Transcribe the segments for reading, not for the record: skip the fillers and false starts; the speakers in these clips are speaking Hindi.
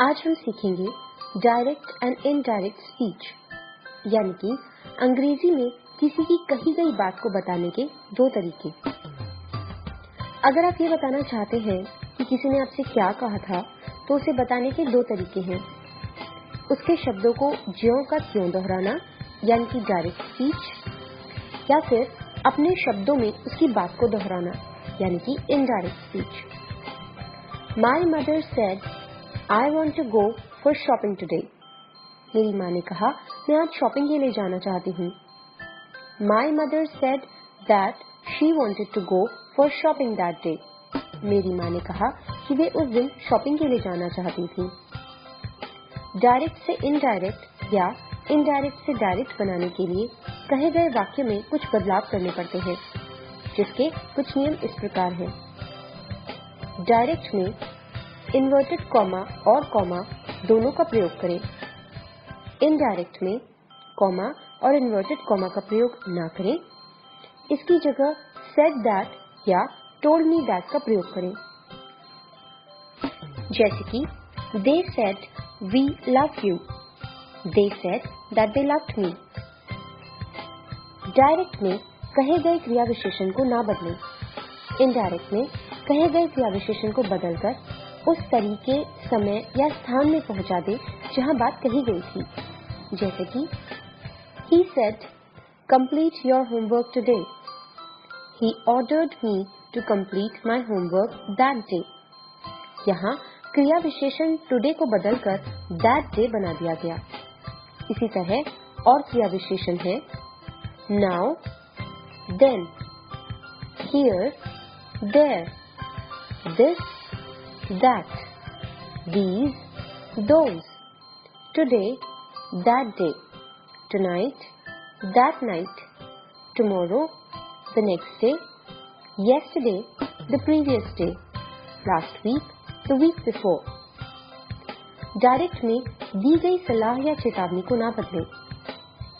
आज हम सीखेंगे डायरेक्ट एंड इनडायरेक्ट स्पीच, यानी कि अंग्रेजी में किसी की कही गई बात को बताने के दो तरीके। अगर आप ये बताना चाहते हैं कि किसी ने आपसे क्या कहा था, तो उसे बताने के दो तरीके हैं। उसके शब्दों को ज्यों का त्यों दोहराना, यानी कि डायरेक्ट स्पीच, या फिर अपने शब्दों में उसकी बात को दोहराना, यानी कि indirect speech. My mother said I want to go for shopping today. मेरी माँ ने कहा मैं आज शॉपिंग के लिए जाना चाहती हूँ। My mother said that she wanted to go for shopping that day. मेरी माँ ने कहा कि वे उस दिन शॉपिंग के लिए जाना चाहती थी। डायरेक्ट से इनडायरेक्ट या इनडायरेक्ट से डायरेक्ट बनाने के लिए कहे गए वाक्य में कुछ बदलाव करने पड़ते हैं, जिसके कुछ नियम इस प्रकार हैं। डायरेक्ट में इन्वर्टेड कॉमा और कॉमा दोनों का प्रयोग करें। इनडायरेक्ट में कॉमा और इन्वर्टेड कॉमा का प्रयोग ना करें। इसकी जगह सेड दैट या टोल्ड मी दैट का प्रयोग करें। जैसे कि they said we love you, they said that they loved me. Direct में कहे गए क्रिया विशेषण को ना बदलें। इनडायरेक्ट में कहे गए क्रिया विशेषण को बदलकर उस तरीके, समय या स्थान में पहुंचा दे जहां बात कही गई थी। जैसे कि He said, complete your homework today. He ordered me to complete my homework that day. यहाँ क्रिया विशेषण today को बदलकर that day बना दिया गया। इसी तरह और क्रिया विशेषण है now, then, here, there, this, that, these, those, today, that day, tonight, that night, tomorrow, the next day, yesterday, the previous day, last week, the week before. Direct में दी गई सलाह या चेतावनी को ना बदलें।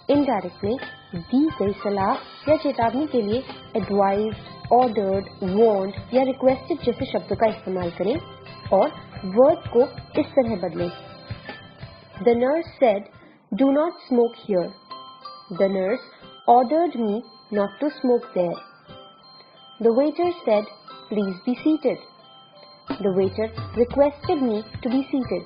इनडायरेक्ट में दी गई सलाह या चेतावनी के लिए एडवाइज्ड, ऑर्डर्ड, वार्न्ड या रिक्वेस्टेड जैसे शब्दों का इस्तेमाल करें और वर्ब को इस तरह बदलें। The nurse said, "Do not smoke here." The nurse ordered me not to smoke there. The waiter said, "Please be seated." The waiter requested me to be seated.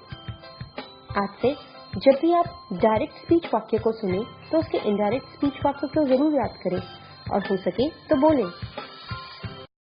आज से जब भी आप डायरेक्ट स्पीच वाक्य को सुने तो उसके इनडायरेक्ट स्पीच वाक्य को जरूर याद करें और हो सके तो बोलें।